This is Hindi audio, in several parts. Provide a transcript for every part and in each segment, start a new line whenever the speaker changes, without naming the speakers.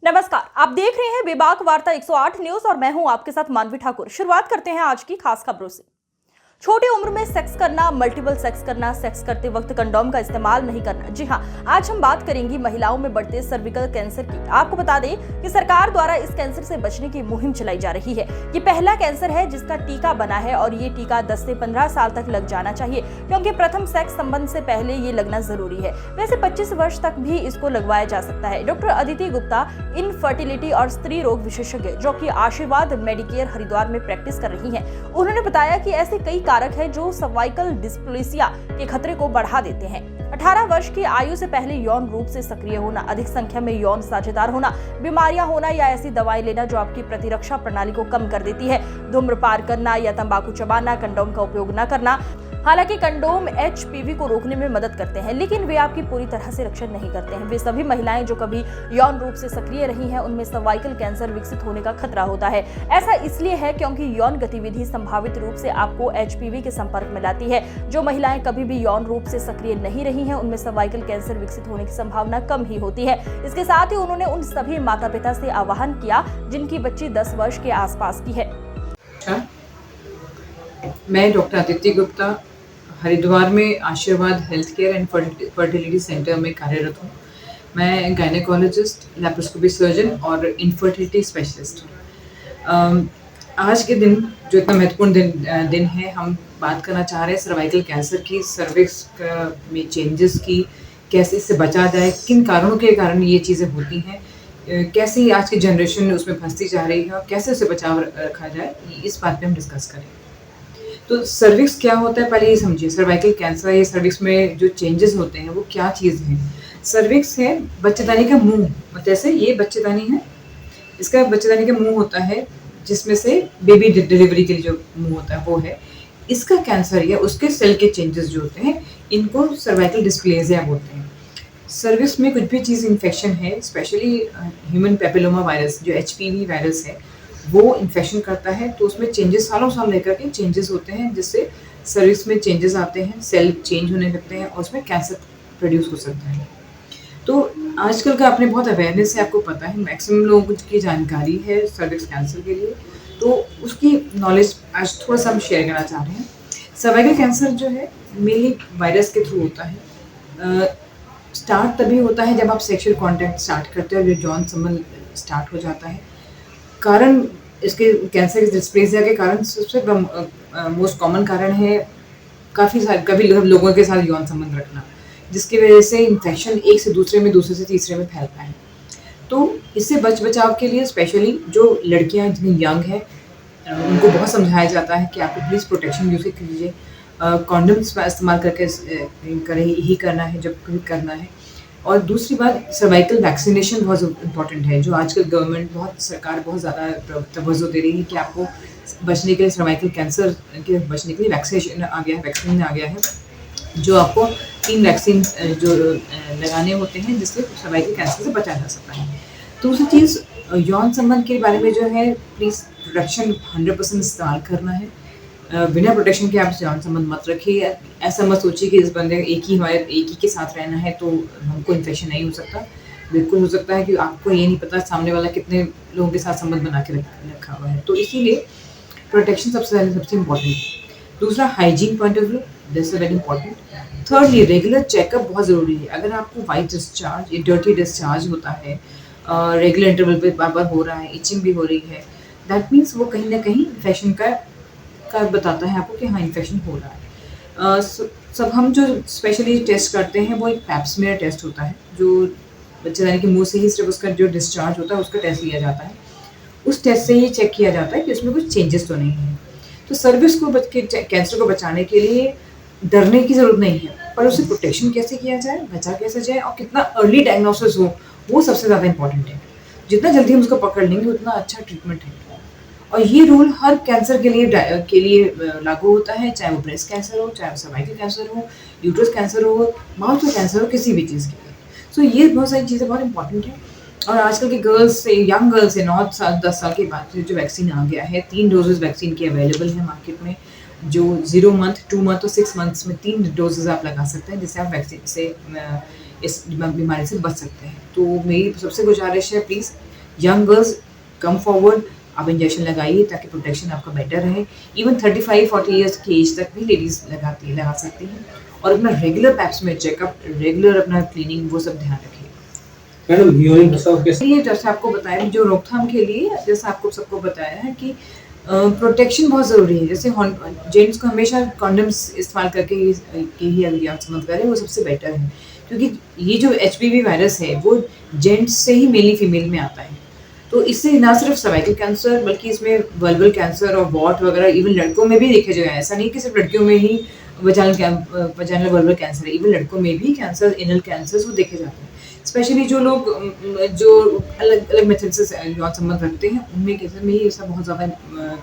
नमस्कार, आप देख रहे हैं बेबाक वार्ता 108 न्यूज और मैं हूं आपके साथ मानवी ठाकुर। शुरुआत करते हैं आज की खास खबरों से। छोटी उम्र में सेक्स करना, मल्टीपल सेक्स करना, सेक्स करते वक्त कंडोम का इस्तेमाल नहीं करना। जी हां, आज हम बात करेंगी महिलाओं में बढ़ते सर्विकल कैंसर की। आपको बता दें कि सरकार द्वारा इस कैंसर से बचने की मुहिम चलाई जा रही है। ये पहला कैंसर है जिसका टीका बना है और ये टीका 10 से 15 साल तक लग जाना चाहिए, क्योंकि प्रथम सेक्स संबंध से पहले ये लगना जरूरी है। वैसे 25 वर्ष तक भी इसको लगवाया जा सकता है। डॉक्टर अदिति गुप्ता, इनफर्टिलिटी और स्त्री रोग विशेषज्ञ जो कि आशीर्वाद मेडिकेयर हरिद्वार में प्रैक्टिस कर रही हैं, उन्होंने बताया कि ऐसे कई कारक है जो सर्वाइकल डिस्प्लेसिया के खतरे को बढ़ा देते हैं। 18 वर्ष की आयु से पहले यौन रूप से सक्रिय होना, अधिक संख्या में यौन साझेदार होना, बीमारियां होना या ऐसी दवाएं लेना जो आपकी प्रतिरक्षा प्रणाली को कम कर देती है, धूम्रपान करना या तंबाकू चबाना, कंडोम का उपयोग न करना। हालांकि कंडोम एचपीवी को रोकने में मदद करते हैं, लेकिन वे आपकी पूरी तरह से रक्षा नहीं करते हैं। वे सभी महिलाएं जो कभी यौन रूप से सक्रिय रही हैं, उनमें सर्वाइकल कैंसर विकसित होने का खतरा होता है। ऐसा इसलिए है क्योंकि यौन गतिविधि संभावित रूप से आपको एचपीवी के संपर्क में लाती है। जो महिलाएं कभी भी यौन रूप से सक्रिय नहीं रही हैं, उनमें सर्वाइकल कैंसर विकसित होने की संभावना कम ही होती है। इसके साथ ही उन्होंने उन सभी माता पिता से आह्वान किया जिनकी बच्ची 10 वर्ष के आसपास की है।
मैं डॉक्टर अदिति गुप्ता हरिद्वार में आशीर्वाद health care and fertility centre में कार्यरत हूँ। मैं गायनेकोलॉजिस्ट, लैप्रोस्कोपी सर्जन और इनफर्टिलिटी स्पेशलिस्ट हूँ। आज के दिन जो इतना महत्वपूर्ण दिन है, हम बात करना चाह रहे हैं सर्वाइकल कैंसर की, सर्विक्स में चेंजेस की, कैसे इससे बचा जाए, किन कारणों के कारण ये चीज़ें होती हैं, कैसे आज की जनरेशन उसमें फंसती जा रही है और कैसे उसे बचाव रखा जाए, इस बात पे हम डिस्कस करें। तो सर्विक्स क्या होता है, पहले ये समझिए। सर्वाइकल कैंसर या सर्विक्स में जो चेंजेस होते हैं वो क्या चीज़ है। सर्विक्स है बच्चेदानी का मुंह, जैसे ये बच्चेदानी है, इसका बच्चेदानी का मुंह होता है जिसमें से बेबी डिलीवरी के लिए जो मुंह होता है वो है। इसका कैंसर या उसके सेल के चेंजेस जो होते हैं, इनको सर्वाइकल डिस्प्लेजिया बोलते हैं। सर्विक्स में कुछ भी चीज़ इन्फेक्शन है, स्पेशली ह्यूमन पेपिलोमा वायरस जो एचपीवी वायरस है, वो इन्फेक्शन करता है, तो उसमें चेंजेस सालों साल लेकर के चेंजेस होते हैं, जिससे सर्विक्स में चेंजेस आते हैं, सेल चेंज होने लगते हैं और उसमें कैंसर प्रोड्यूस हो सकता है। तो आजकल का आपने बहुत अवेयरनेस है, आपको पता है, मैक्सिमम लोगों की जानकारी है सर्विक्स कैंसर के लिए, तो उसकी नॉलेज आज थोड़ा सा हम शेयर करना चाह रहे हैं। सर्वाइकल कैंसर जो है मेनली वायरस के थ्रू होता है। स्टार्ट तभी होता है जब आप सेक्सुअल कॉन्टैक्ट स्टार्ट करते हो, जो जौन संबंध स्टार्ट हो जाता है। कारण इसके कैंसर के डिस्प्लेजिया के कारण सबसे मोस्ट कॉमन कारण है कभी लोगों के साथ यौन संबंध रखना, जिसकी वजह से इन्फेक्शन एक से दूसरे में, दूसरे से तीसरे में फैलता है। तो इससे बचाव के लिए स्पेशली जो लड़कियां जितनी यंग है, उनको बहुत समझाया जाता है कि आपको प्लीज़ प्रोटेक्शन यूज़ कीजिए, कॉन्डम इस्तेमाल करके ही करना है जब भी करना है। और दूसरी बात, सर्वाइकल वैक्सीनेशन बहुत इम्पॉर्टेंट है, जो आजकल गवर्नमेंट सरकार बहुत ज़्यादा तवज्जो दे रही है कि आपको बचने के लिए, सर्वाइकल कैंसर के बचने के लिए वैक्सीन आ गया है, जो आपको 3 वैक्सीन जो लगाने होते हैं, जिससे सर्वाइकल कैंसर से बचा जा सकता है। दूसरी चीज़, यौन संबंध के बारे में जो है, प्लीज़ प्रोटेक्शन 100% इस्तेमाल करना है। बिना प्रोटेक्शन के आप यौन संबंध मत रखिए। ऐसा मत सोचिए कि इस बंदे एक ही के साथ रहना है तो हमको इन्फेक्शन नहीं हो सकता। बिल्कुल हो सकता है कि आपको ये नहीं पता सामने वाला कितने लोगों के साथ संबंध बना के रखा हुआ है, तो इसीलिए प्रोटेक्शन सबसे इम्पॉर्टेंट है। दूसरा, hygiene point of view, this is very important. Thirdly, regular checkup बहुत ज़रूरी है। अगर आपको वाइट डिस्चार्ज या डर्टी डिस्चार्ज होता है, रेगुलर इंटरवल पे बार हो रहा है, इचिंग भी हो रही है, दैट मीन्स वो कहीं ना कहीं इन्फेक्शन का बताता है आपको कि हाँ इन्फेक्शन हो रहा है। सब हम जो स्पेशली टेस्ट करते हैं वो एक पैप्समेयर टेस्ट होता है, जो बच्चेदानी के मुंह से ही सिर्फ उसका जो डिस्चार्ज होता है उसका टेस्ट लिया जाता है। उस टेस्ट से ही चेक किया जाता है कि उसमें कुछ चेंजेस तो नहीं है। तो सर्विक्स को कैंसर को बचाने के लिए डरने की ज़रूरत नहीं है, पर उसे प्रोटेक्शन कैसे किया जाए, बचा कैसे जाए और कितना अर्ली डायग्नोसिस हो, वो सबसे ज़्यादा इंपॉर्टेंट है। जितना जल्दी हम उसको पकड़ लेंगे उतना अच्छा ट्रीटमेंट है। और ये रूल हर कैंसर के लिए लागू होता है, चाहे वो ब्रेस्ट कैंसर हो, चाहे वो सर्वाइकल कैंसर हो, यूट्रस कैंसर हो, माउथ का कैंसर हो, किसी भी चीज़ के लिए। सो ये बहुत सारी चीज़ें बहुत इंपॉर्टेंट है। और आजकल के यंग गर्ल्स से 9 साल 10 साल के बाद जो वैक्सीन आ गया है, 3 डोजेज वैक्सीन की अवेलेबल है मार्केट में, जो 0 मंथ, 2 मंथ और 6 मंथ्स में 3 डोजेज आप लगा सकते हैं, जिससे आप वैक्सीन से इस बीमारी से बच सकते हैं। तो मेरी सबसे गुजारिश है, please young girls come forward, आप इंजेक्शन लगाइए ताकि प्रोटेक्शन आपका बेटर रहे। इवन 35-40 ईयर्स की एज तक भी लेडीज़ लगा सकती हैं। और अपना रेगुलर पैप्समेयर चेकअप, रेगुलर अपना क्लीनिंग, वो सब ध्यान रखिए।
मैडम यूरिन प्रसाव के
ये जैसे आपको बताया, जो रोकथाम के लिए जैसा आपको सबको बताया है कि प्रोटेक्शन बहुत ज़रूरी है। जैसे जेंट्स को हमेशा कॉन्डम्स इस्तेमाल करके ही अगर आप समझ करें, वो सबसे बेटर है, क्योंकि ये जो HPV वायरस है वो जेंट्स से ही मेनली फीमेल में आता है। तो इससे ना सिर्फ सर्वाइकल कैंसर बल्कि इसमें वल्वल कैंसर और वॉट वगैरह इवन लड़कों में भी देखे गए हैं। ऐसा नहीं कि सिर्फ लड़कियों में ही वजाइनल वल्वल कैंसर है, इवन लड़कों में भी कैंसर, एनल कैंसर वो देखे जाते हैं। स्पेशली जो लोग जो अलग अलग मेथड से यौन संबंध रखते हैं, उनमें केसेस में ये सब बहुत ज़्यादा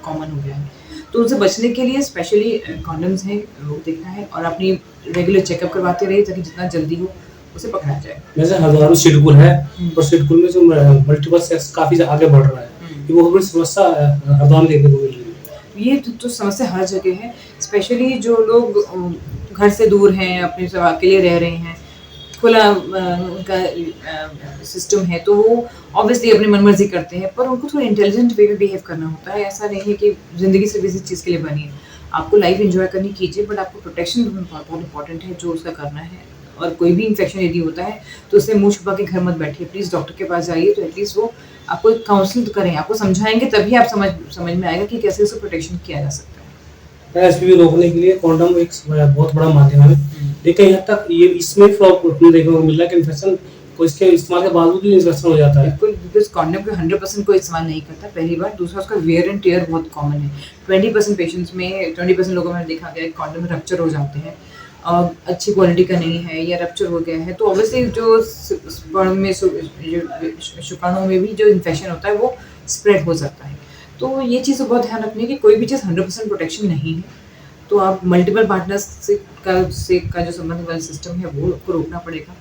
कॉमन हो गया है। तो उनसे बचने के लिए स्पेशली कॉन्डम्स हैं वो देखना है, और अपनी रेगुलर चेकअप करवाते रहिए ताकि जितना जल्दी हो उसे पकड़ा जाए।
जैसे हजारों शेड्यूल है और शेड्यूल में जो मल्टीपल सेक्स काफी आगे बढ़ रहा है, ये बहुत बड़ी समस्या हरिद्वार में देखने को मिल रही है।
ये तो समस्या हर जगह है, स्पेशली जो लोग घर से दूर हैं, अपने सब अकेले रह रहे हैं, खुला उनका सिस्टम है, तो वो ऑब्वियसली अपनी मनमर्जी करते हैं, पर उनको थोड़ा इंटेलिजेंट वे में बिहेव करना होता है। ऐसा नहीं है कि ज़िंदगी सिर्फ इसी चीज़ के लिए बनी है। आपको लाइफ एंजॉय करनी कीजिए, बट आपको प्रोटेक्शन बहुत इंपॉर्टेंट है जो उसका करना है। और कोई भी इन्फेक्शन यदि होता है तो उससे मुँह छुपा के घर मत बैठिए, प्लीज़ डॉक्टर के पास जाइए, तो एटलीस्ट वो आपको काउंसलिंग करें, आपको समझाएंगे, तभी आप समझ में आएगा कि कैसे उसको प्रोटेक्शन किया जा सकता है।
HPV रोकने के लिए कॉन्डम एक बहुत बड़ा माध्यम है, लेकिन यहाँ तक ये इसमें फ्लॉप देखने को मिल रहा है कि इन्फेक्शन को इसके इस्तेमाल के बावजूद भी इन्फेक्शन हो जाता है।
बिल्कुल, बिकॉज़ कॉन्डम को 100% कोई इस्तेमाल नहीं करता, पहली बात। दूसरा, उसका वेयर एंड टियर बहुत कॉमन है। 20% पेशेंट्स में, 20% लोगों में देखा गया है कॉन्डम रप्चर हो जाते हैं, अच्छी क्वालिटी का नहीं है या रप्चर हो गया है, तो ऑब्वियसली जो स्पर्म में शुक्राणुओं में भी जो इन्फेक्शन होता है वो स्प्रेड हो सकता है। तो ये चीज़ को बहुत ध्यान रखनी है कि कोई भी चीज़ 100% प्रोटेक्शन नहीं है, तो आप मल्टीपल पार्टनर्स का जो संबंध वाला सिस्टम है वो आपको रोकना पड़ेगा,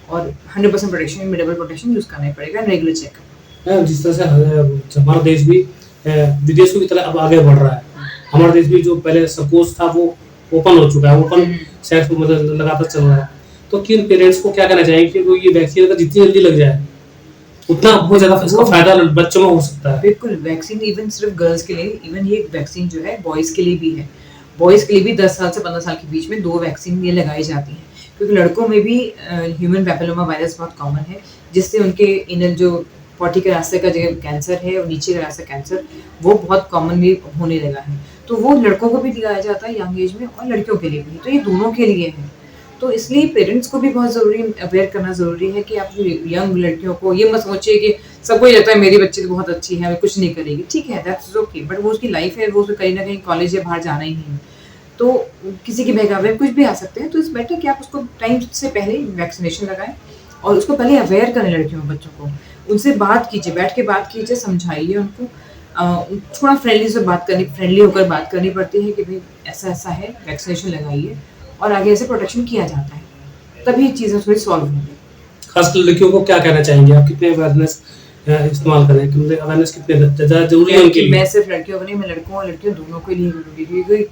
और 100% प्रोटेक्शन में डबल प्रोटेक्शन यूज़ करना ही पड़ेगा, रेगुलर चेकअप।
जिस तरह से हमारा देश भी विदेशों की तरह अब आगे बढ़ रहा है, हमारा देश भी जो पहले सपोज था वो ओपन हो चुका है, ओपन सेक्स मतलब लगातार चल रहा है। तो किन पेरेंट्स को क्या करना चाहिए कि वो ये वैक्सीन अगर जितनी जल्दी लग जाए उतना बहुत ज़्यादा इसका फायदा बच्चों में हो सकता है।
बिल्कुल, वैक्सीन इवन सिर्फ गर्ल्स के लिए, इवन ये वैक्सीन जो है बॉयज़ के लिए भी है। बॉयज़ के लिए भी 10 साल से 15 साल के बीच में 2 वैक्सीन ये लगाई जाती हैं, क्योंकि लड़कों में भी ह्यूमन पैपिलोमा वायरस बहुत कॉमन है, जिससे उनके इनर जो पॉटी के रास्ते का जो कैंसर है और नीचे का रास्ता कैंसर, वो बहुत कॉमनली होने लगा है। तो वो लड़कों को भी लगाया जाता है यंग एज में, और लड़कियों के लिए भी, तो ये दोनों के लिए है। तो इसलिए पेरेंट्स को भी बहुत ज़रूरी अवेयर करना ज़रूरी है कि आप यंग लड़कियों को ये मत सोचिए कि सबको ये लगता है मेरी बच्ची तो बहुत अच्छी है, कुछ नहीं करेगी, ठीक है, दैट्स ओके, बट वो उसकी लाइफ है, वो उसको कहीं ना कहीं कॉलेज या बाहर जाना ही है, तो किसी के बहकावे में कुछ भी आ सकते हैं। तो इस बेटर कि आप उसको टाइम से पहले वैक्सीनेशन लगाएं, और उसको पहले अवेयर करें लड़कियों बच्चों को, उनसे बात कीजिए, बैठ के बात कीजिए, समझाइए उनको। थोड़ा फ्रेंडली होकर बात करनी पड़ती है कि भाई ऐसा है, वैक्सीनेशन लगाइए, और आगे ऐसे प्रोटेक्शन किया जाता है, तभी चीज़ें थोड़ी सॉल्व होंगी।
खासकर लड़कियों को क्या कहना चाहेंगे आप, कितने अवेयरनेस इस्तेमाल करें, कि मतलब अवेयरनेस कितने ज़्यादा जरूरी है उनके लिए?
मैं सिर्फ लड़कियों को नहीं, मैं लड़कों और लड़कियों दोनों के लिए जरूरी है, क्योंकि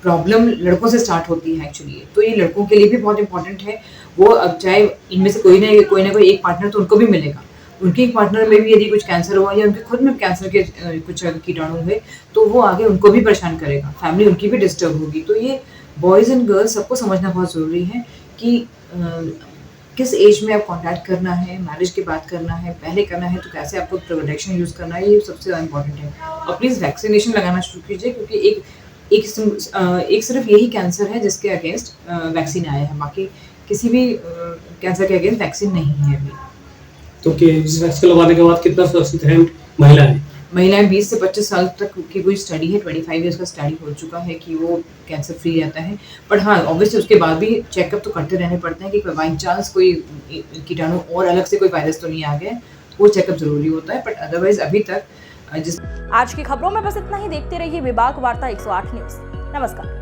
प्रॉब्लम लड़कों से स्टार्ट होती है एक्चुअली, तो ये लड़कों के लिए भी बहुत इंपॉर्टेंट है। वो अब चाहे इनमें से कोई ना कोई एक पार्टनर तो उनको भी मिलेगा, उनके एक पार्टनर में भी यदि कुछ कैंसर हुआ या उनके खुद में कैंसर के कुछ कीटाणु हुए, तो वो आगे उनको भी परेशान करेगा, फैमिली उनकी भी डिस्टर्ब होगी। तो ये बॉयज़ एंड गर्ल्स सबको समझना बहुत ज़रूरी है कि किस एज में आप कॉन्टैक्ट करना है, मैरिज के बाद करना है, पहले करना है तो कैसे आपको प्रोटेक्शन यूज़ करना है, ये सबसे ज़्यादा इंपॉर्टेंट है। और प्लीज़ वैक्सीनेशन लगाना शुरू कीजिए, क्योंकि एक सिर्फ यही कैंसर है जिसके अगेंस्ट वैक्सीन आया है, बाकी किसी भी कैंसर के अगेंस्ट वैक्सीन नहीं है अभी।
तो इस वैक्सीन लगवाने के बाद कितना सुरक्षित है महिलाएं?
महिलाएं 20 से 25 साल तक की कोई स्टडी है, 25 ईयर्स का स्टडी हो चुका है कि वो कैंसर फ्री रहता है। बट हाँ, ऑब्वियसली उसके बाद भी चेकअप तो करते रहने पड़ते हैं कि बाई चांस कोई कीटाणु और अलग से कोई वायरस तो नहीं आ गया, वो चेकअप ज़रूरी होता है। बट अदरवाइज अभी तक
आज की खबरों में बस इतना ही। देखते रहिए विभाग वार्ता 108 न्यूज़। नमस्कार।